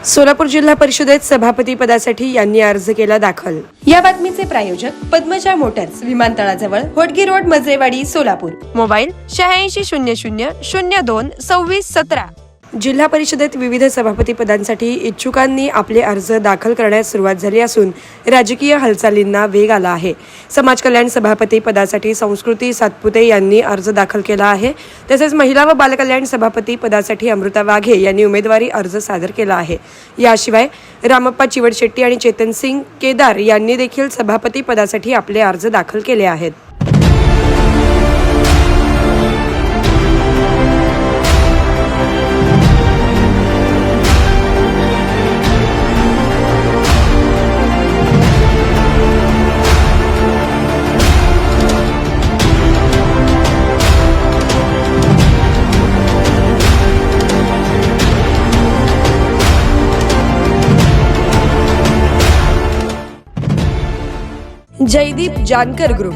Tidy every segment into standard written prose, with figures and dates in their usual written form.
सोलापूर जिल्हा परिषदेत सभापती पदासाठी यांनी अर्ज केला दाखल। या बातमीचे प्रायोजक पद्मजा मोटर्स, विमानतळाजवळ होटगी रोड, मजेवाडी, सोलापूर। मोबाईल 8600022617। जिल्हा परिषदेत विविध सभापती पदांसाठी इच्छुकांनी आपले अर्ज दाखल करण्यास सुरुवात झाली असून राजकीय हालचालींना वेग आला आहे। समाज कल्याण सभापती पदासाठी संस्कृती सातपुते यांनी अर्ज दाखल केला आहे। तसेच महिला व बालकल्याण सभापती पदासाठी अमृता वाघे यांनी उमेदवारी अर्ज सादर केला आहे। याशिवाय रामप्पा चिवडशेट्टी आणि चेतन सिंग केदार यांनी देखील सभापती पदासाठी आपले अर्ज दाखल केले आहेत। जयदीप जानकर ग्रुप,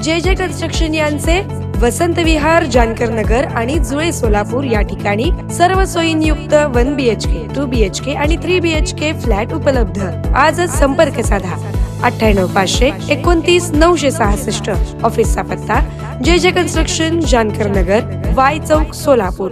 जे कन्स्ट्रक्शन यांचे वसंत विहार, जानकर नगर आणि जुळे, सोलापूर या ठिकाणी सर्व सोयींयुक्त 1 BHK, 2 BHK आणि 3 BHK फ्लॅट उपलब्ध। आजच संपर्क साधा 9850290966। ऑफिसचा पत्ता जे कन्स्ट्रक्शन, जानकर नगर, वाय चौक, सोलापूर।